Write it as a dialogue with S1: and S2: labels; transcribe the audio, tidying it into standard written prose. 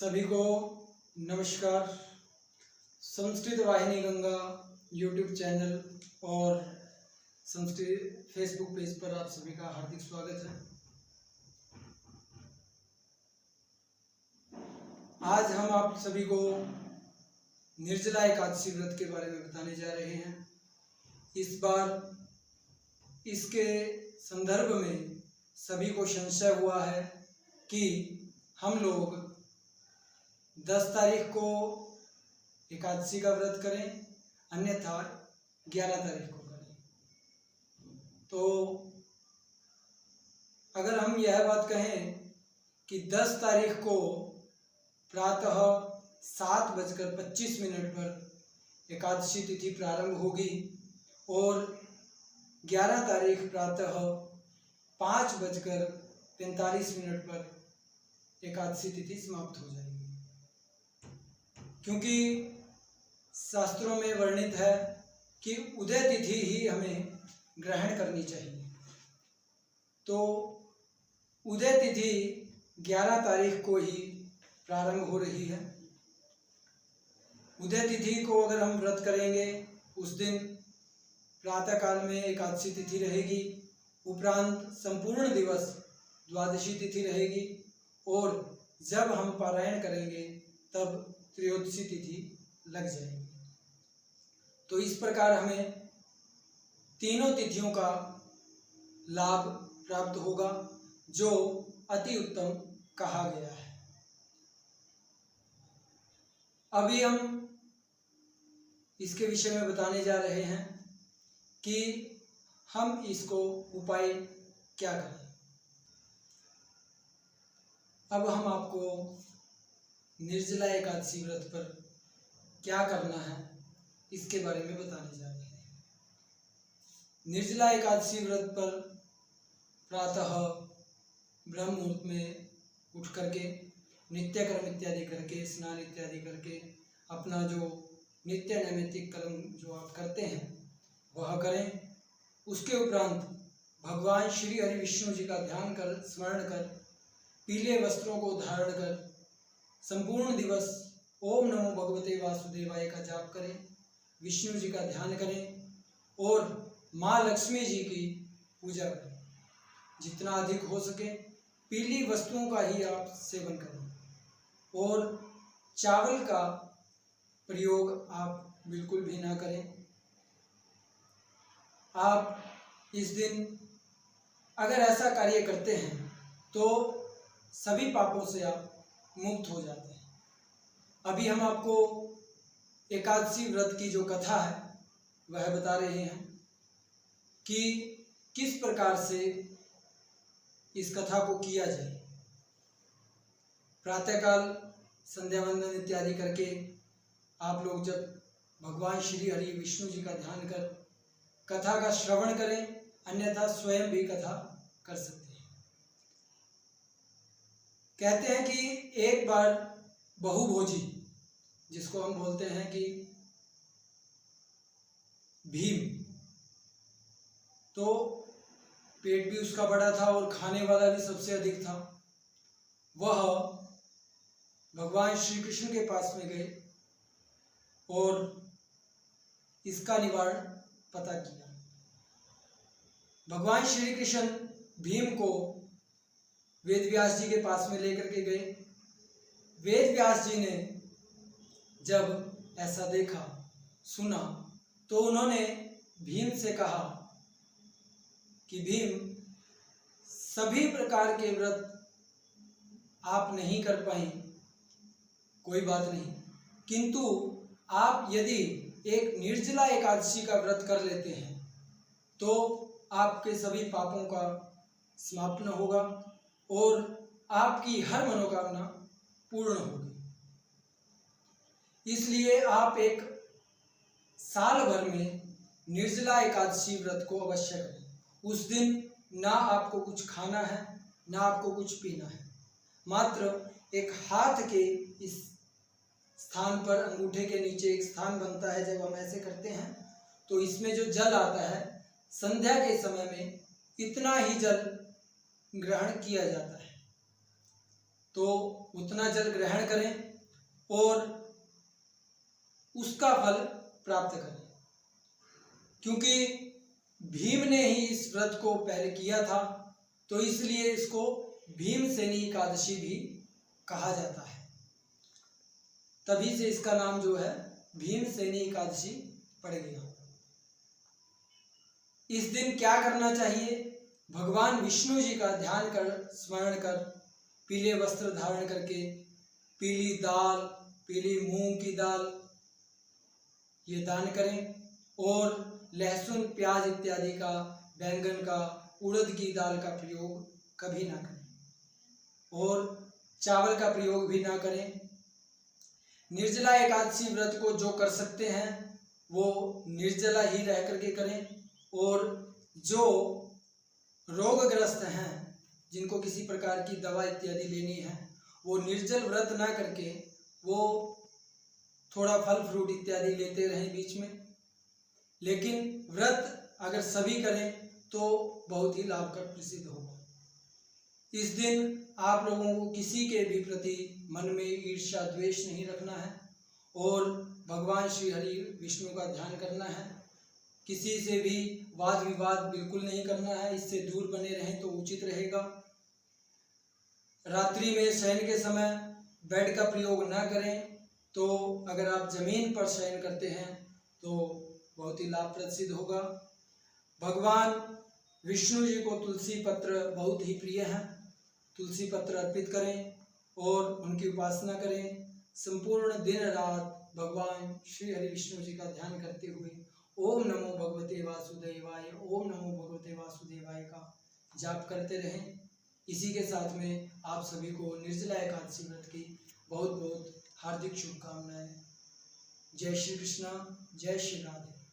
S1: सभी को नमस्कार। संस्कृत वाहिनी गंगा यूट्यूब चैनल और संस्कृत फेसबुक पेज पर आप सभी का हार्दिक स्वागत है। आज हम आप सभी को निर्जला एकादशी व्रत के बारे में बताने जा रहे हैं। इस बार इसके संदर्भ में सभी को संशय हुआ है कि हम लोग 10 तारीख को एकादशी का व्रत करें, अन्यथा 11 तारीख को करें। तो अगर हम यह बात कहें कि 10 तारीख को प्रातः 7:25 पर एकादशी तिथि प्रारंभ होगी और 11 तारीख प्रातः 5:45 पर एकादशी तिथि समाप्त हो जाएगी। क्योंकि शास्त्रों में वर्णित है कि उदय तिथि ही हमें ग्रहण करनी चाहिए। तो उदय तिथि 11 तारीख को ही प्रारंभ हो रही है। उदय तिथि को अगर हम व्रत करेंगे, उस दिन प्रातः काल में एकादशी तिथि रहेगी, उपरांत संपूर्ण दिवस द्वादशी तिथि रहेगी और जब हम पारायण करेंगे तब त्रयोदशी तिथि लग जाएगी। तो इस प्रकार हमें तीनों तिथियों का लाभ प्राप्त होगा, जो अति उत्तम कहा गया है। अभी हम इसके विषय में बताने जा रहे हैं कि हम इसको उपाय क्या करें। अब हम आपको निर्जला एकादशी व्रत पर क्या करना है इसके बारे में बताने जा रहे हैं। निर्जला एकादशी व्रत पर प्रातः ब्रह्म मुहूर्त में उठ करके नित्य कर्म इत्यादि करके, स्नान इत्यादि करके अपना जो नित्य नैमित्तिक कर्म जो आप करते हैं वह करें। उसके उपरांत भगवान श्री हरि विष्णु जी का ध्यान कर, स्मरण कर, पीले वस्त्रों को धारण कर संपूर्ण दिवस ओम नमो भगवते वासुदेवाय का जाप करें, विष्णु जी का ध्यान करें और माँ लक्ष्मी जी की पूजा करें। जितना अधिक हो सके पीली वस्तुओं का ही आप सेवन करें और चावल का प्रयोग आप बिल्कुल भी ना करें। आप इस दिन अगर ऐसा कार्य करते हैं तो सभी पापों से आप मुक्त हो जाते हैं। अभी हम आपको एकादशी व्रत की जो कथा है वह बता रहे हैं कि किस प्रकार से इस कथा को किया जाए। प्रातःकाल संध्या वंदन इत्यादि करके आप लोग जब भगवान श्री हरि विष्णु जी का ध्यान कर कथा का श्रवण करें, अन्यथा स्वयं भी कथा कर सकते हैं। कहते हैं कि एक बार बहुभोजी, जिसको हम बोलते हैं कि भीम, तो पेट भी उसका बड़ा था और खाने वाला भी सबसे अधिक था। वह भगवान श्री कृष्ण के पास में गए और इसका निवारण पता किया। भगवान श्री कृष्ण भीम को वेद व्यास जी के पास में लेकर के गए। वेद व्यास जी ने जब ऐसा देखा, सुना, तो उन्होंने भीम से कहा कि भीम, सभी प्रकार के व्रत आप नहीं कर पाए, कोई बात नहीं, किंतु आप यदि एक निर्जला एकादशी का व्रत कर लेते हैं तो आपके सभी पापों का समापन होगा और आपकी हर मनोकामना पूर्ण होगी। इसलिए आप एक साल भर में निर्जला एकादशी व्रत को अवश्य करें। उस दिन ना आपको कुछ खाना है, ना आपको कुछ पीना है। मात्र एक हाथ के इस स्थान पर, अंगूठे के नीचे एक स्थान बनता है, जब हम ऐसे करते हैं तो इसमें जो जल आता है, संध्या के समय में इतना ही जल ग्रहण किया जाता है। तो उतना जल ग्रहण करें और उसका फल प्राप्त करें, क्योंकि भीम ने ही इस व्रत को पहले किया था, तो इसलिए इसको भीमसेनी एकादशी भी कहा जाता है। तभी से इसका नाम जो है भीमसेनी एकादशी पड़ गया। इस दिन क्या करना चाहिए? भगवान विष्णु जी का ध्यान कर, स्मरण कर, पीले वस्त्र धारण करके, पीली दाल, पीली मूंग की दाल ये दान करें, और लहसुन, प्याज इत्यादि का, बैंगन का, उड़द की दाल का प्रयोग कभी ना करें, और चावल का प्रयोग भी ना करें। निर्जला एकादशी व्रत को जो कर सकते हैं वो निर्जला ही रह करके करें, और जो रोगग्रस्त हैं, जिनको किसी प्रकार की दवा इत्यादि लेनी है, वो निर्जल व्रत ना करके वो थोड़ा फल फ्रूट इत्यादि लेते रहें बीच में। लेकिन व्रत अगर सभी करें तो बहुत ही लाभकर सिद्ध होगा। इस दिन आप लोगों को किसी के भी प्रति मन में ईर्ष्या द्वेष नहीं रखना है, और भगवान श्री हरि विष्णु का ध्यान करना है। किसी से भी वाद विवाद बिल्कुल नहीं करना है, इससे दूर बने रहें तो उचित रहेगा। रात्रि में शयन के समय बेड का प्रयोग ना करें, तो अगर आप जमीन पर शयन करते हैं तो बहुत ही लाभप्रद सिद्ध होगा। भगवान विष्णु जी को तुलसी पत्र बहुत ही प्रिय है, तुलसी पत्र अर्पित करें और उनकी उपासना करें। संपूर्ण दिन रात भगवान श्री हरि विष्णु जी का ध्यान करते हुए ओम नमो भगवते वासुदेवाय, ओम नमो भगवते वासुदेवाय का जाप करते रहें। इसी के साथ में आप सभी को निर्जला एकादशी व्रत की बहुत बहुत हार्दिक शुभकामनाएं। जय श्री कृष्णा, जय श्री राधे।